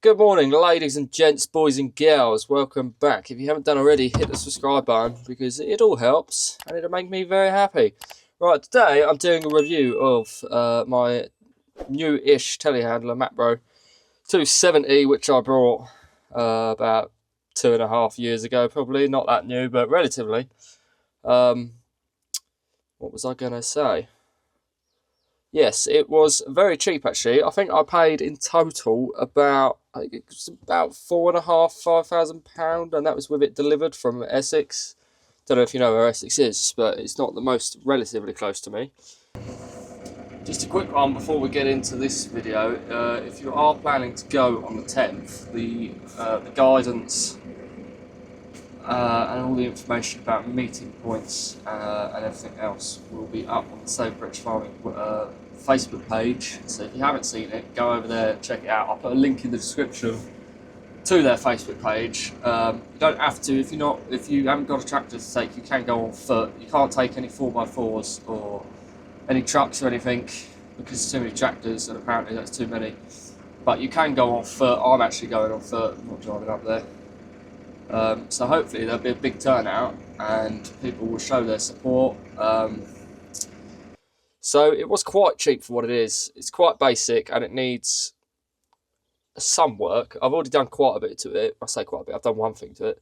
Good morning, ladies and gents, boys and girls. Welcome back. If you haven't done already, hit the subscribe button because it all helps and it'll make me very happy. Right, today I'm doing a review of my new-ish telehandler Macro 270, which I brought about 2.5 years ago, probably. Not that new, but relatively. What was I going to say? Yes, it was very cheap actually. I think I paid in total about £4,500, £5,000, and that was with it delivered from Essex. Don't know if you know where Essex is, but it's not the most relatively close to me. Just a quick one before we get into this video. If you are planning to go on the 10th, the guidance and all the information about meeting points and everything else will be up on the Save British Farming Facebook page. So if you haven't seen it, go over there and check it out. I'll put a link in the description to their Facebook page. You don't have to if you haven't got a tractor to take. You can go on foot. You can't take any 4x4s or any trucks or anything because there's too many tractors, and apparently that's too many. But you can go on foot. I'm actually going on foot. I'm not driving up there. So hopefully there'll be a big turnout and people will show their support. So it was quite cheap for what it is. It's quite basic and it needs some work. I've already done quite a bit to it. I say quite a bit, I've done one thing to it.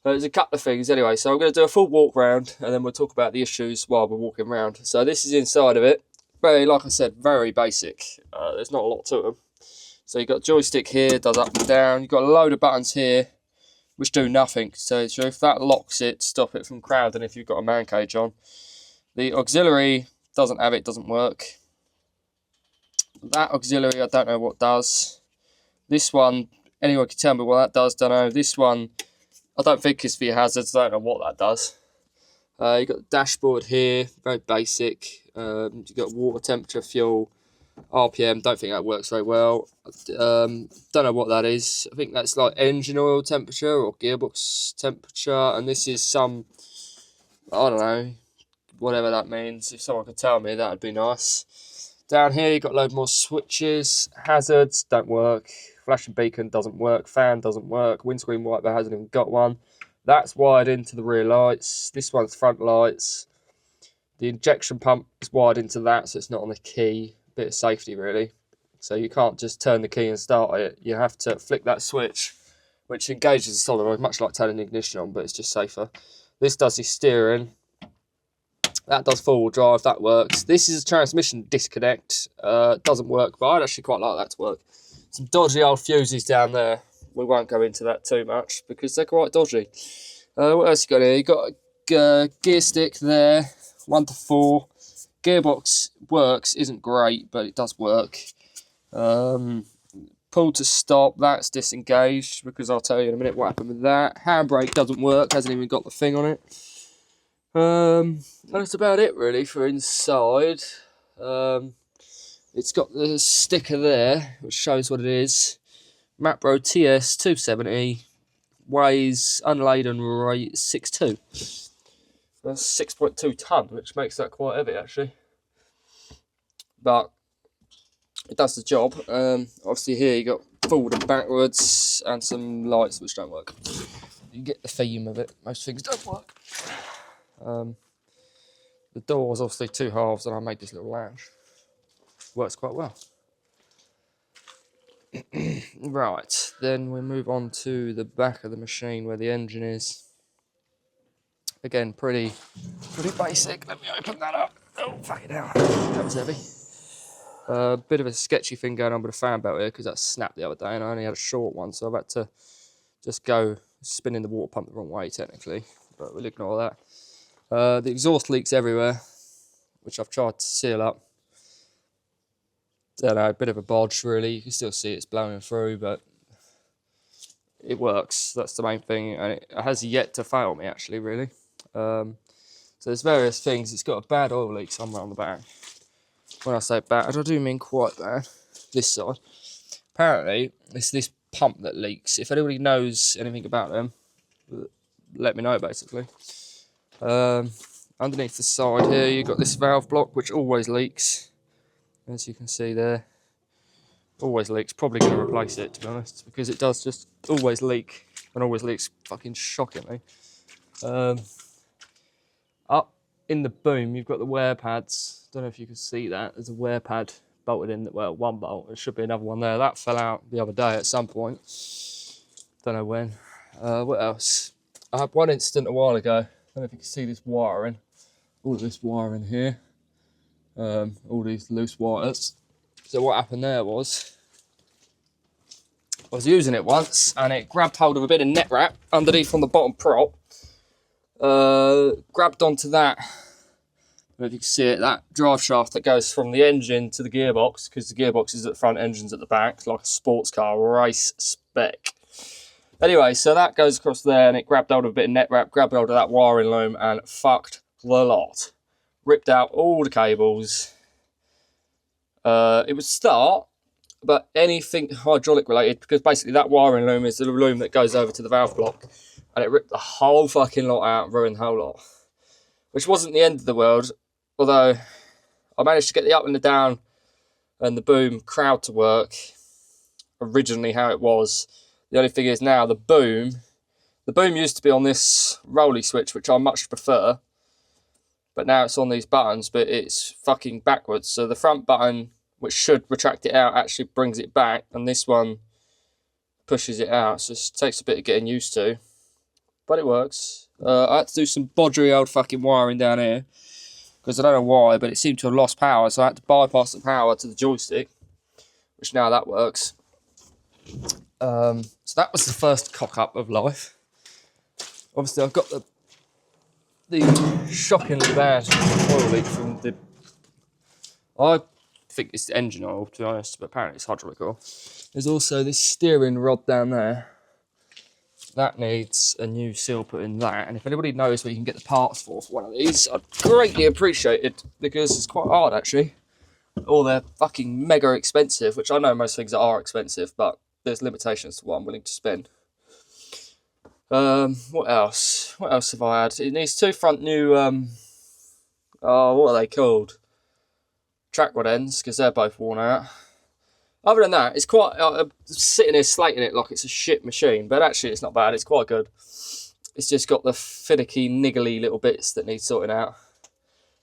There's a couple of things anyway, so I'm going to do a full walk round and then we'll talk about the issues while we're walking around. So this is inside of it. Very, like I said, very basic. There's not a lot to them. So you've got joystick here, does up and down. You've got a load of buttons here which do nothing. So if that locks it, stop it from crowding if you've got a man cage on. The auxiliary doesn't have it, doesn't work. That auxiliary, I don't know what does. This one, anyone can tell me what that does, don't know. This one, I don't think it's for your hazards, I don't know what that does. You've got the dashboard here, very basic. You've got water temperature, fuel, RPM, don't think that works very well. Don't know what that is. I think that's like engine oil temperature or gearbox temperature, and this is some, I don't know, whatever that means. If someone could tell me, that would be nice. Down here you've got a load more switches. Hazards don't work. Flashing beacon doesn't work. Fan doesn't work. Windscreen wiper hasn't even got one. That's wired into the rear lights. This one's front lights. The injection pump is wired into that, so it's not on the key. Bit of safety really. So you can't just turn the key and start it. You have to flick that switch, which engages the solenoid, much like turning the ignition on, but it's just safer. This does the steering. That does four-wheel drive, that works. This is a transmission disconnect. Doesn't work, but I'd actually quite like that to work. Some dodgy old fuses down there. We won't go into that too much because they're quite dodgy. What else you got here? You got a gear stick there, 1 to 4. Gearbox works, isn't great, but it does work. Pull to stop, that's disengaged because I'll tell you in a minute what happened with that. Handbrake doesn't work, hasn't even got the thing on it. That's about it really for inside. It's got the sticker there which shows what it is. Macro TS 270, weighs unladen rate 6.2. That's 6.2 tonne, which makes that quite heavy actually. But it does the job. Obviously here you got forward and backwards and some lights which don't work. You get the theme of it. Most things don't work. The door was obviously 2 halves and I made this little lounge. Works quite well. Right, then we move on to the back of the machine where the engine is. Again, pretty basic. Let me open that up. Oh, fuck it hell. That was heavy. Bit of a sketchy thing going on with the fan belt here because that snapped the other day and I only had a short one, so I've had to just go spinning the water pump the wrong way technically, but we'll ignore that. The exhaust leaks everywhere, which I've tried to seal up. Don't know, a bit of a bodge really. You can still see it's blowing through, but it works. That's the main thing, and it has yet to fail me actually, really. So there's various things. It's got a bad oil leak somewhere on the back. When I say bad, I do mean quite bad. This side. Apparently, it's this pump that leaks. If anybody knows anything about them, let me know basically. Underneath the side here, you've got this valve block which always leaks, as you can see there. always leaks. Probably going to replace it, to be honest, because it does just always leak, and always leaks fucking shockingly. Up in the boom, you've got the wear pads. Don't know if you can see that. There's a wear pad bolted in, well, one bolt. There should be another one there. That fell out the other day at some point. Don't know when. What else? I had one incident a while ago. Don't know if you can see this wiring. All of this wiring here. All these loose wires. So what happened there was, I was using it once and it grabbed hold of a bit of net wrap underneath on the bottom prop. Grabbed onto that, I don't know if you can see it, that drive shaft that goes from the engine to the gearbox, because the gearbox is at the front, engine's at the back. It's like a sports car, race spec. Anyway, so that goes across there and it grabbed hold of a bit of net wrap, grabbed hold of that wiring loom and fucked the lot. Ripped out all the cables. It would start, but anything hydraulic related, because basically that wiring loom is the loom that goes over to the valve block, and it ripped the whole fucking lot out and ruined the whole lot. Which wasn't the end of the world, although I managed to get the up and the down and the boom crowd to work originally how it was. The only thing is now the boom used to be on this rolly switch, which I much prefer, but now it's on these buttons, but it's fucking backwards. So the front button, which should retract it out, actually brings it back, and this one pushes it out. So it takes a bit of getting used to, but it works. I had to do some bodgery old fucking wiring down here, because I don't know why, but it seemed to have lost power, so I had to bypass the power to the joystick, which now that works. So that was the first cock up of life. Obviously I've got the shockingly bad oil leak from the, I think it's the engine oil, to be honest, but apparently it's hydraulic oil. There's also this steering rod down there. That needs a new seal put in that, and if anybody knows where you can get the parts for one of these, I'd greatly appreciate it, because it's quite hard actually. Or they're fucking mega expensive, which I know most things are expensive, but there's limitations to what I'm willing to spend. What else? What else have I had? It needs two front new, oh, what are they called? Track rod ends, because they're both worn out. Other than that, it's quite, sitting here slating it like it's a shit machine, but actually it's not bad, it's quite good. It's just got the finicky, niggly little bits that need sorting out.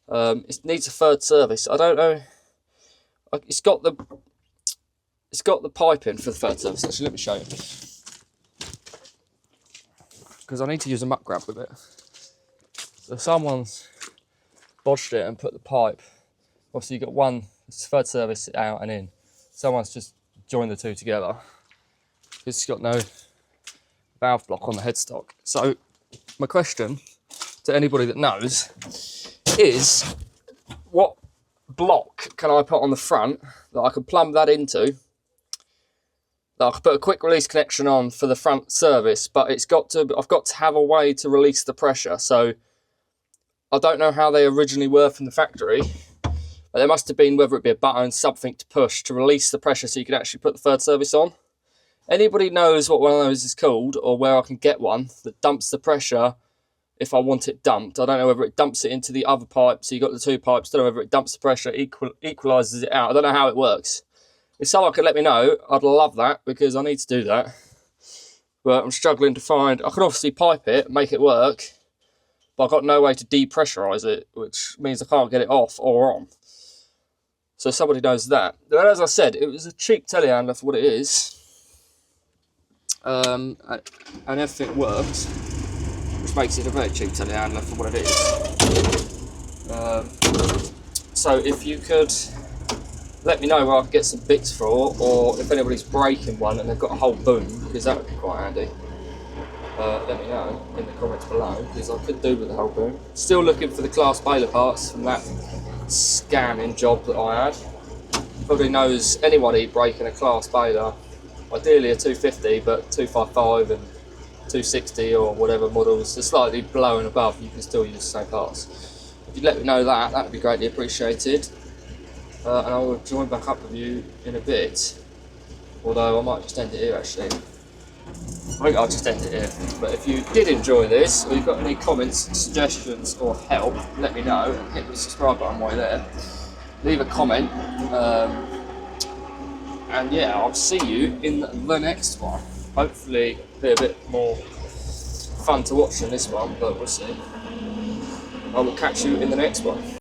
It needs a third service. I don't know. It's got the piping for the third service. Actually, let me show you. Because I need to use a muck grab with it. So someone's bodged it and put the pipe. Obviously you've got one third service out and in. Someone's just joined the two together. It's got no valve block on the headstock. So my question to anybody that knows is, what block can I put on the front that I can plumb that into, that I can put a quick release connection on for the front service, but I've got to have a way to release the pressure. So I don't know how they originally were from the factory, but there must have been, whether it be a button, something to push to release the pressure so you can actually put the third service on. Anybody knows what one of those is called, or where I can get one that dumps the pressure if I want it dumped? I don't know whether it dumps it into the other pipe, so you've got the two pipes. I don't know whether it dumps the pressure, equalises it out. I don't know how it works. If someone could let me know, I'd love that, because I need to do that. But I'm struggling to find, I can obviously pipe it, make it work, but I've got no way to depressurise it, which means I can't get it off or on. So somebody knows that. But as I said, it was a cheap telehandler for what it is. And everything worked, which makes it a very cheap telehandler for what it is. So if you could let me know where I can get some bits for, or if anybody's breaking one and they've got a whole boom, because that would be quite handy. Let me know in the comments below, because I could do with the whole boom. Still looking for the class baler parts from that scanning job that I had. Probably knows anybody breaking a class baler, ideally a 250, but 255 and 260 or whatever models, they're slightly below and above, you can still use the same parts. If you'd let me know that would be greatly appreciated. And I will join back up with you in a bit, although I might just end it here actually. I think I'll just end it here. But if you did enjoy this, or you've got any comments, suggestions or help, let me know, and hit the subscribe button while you're there. Leave a comment, And yeah, I'll see you in the next one. Hopefully be a bit more fun to watch than this one, but we'll see. I will catch you in the next one.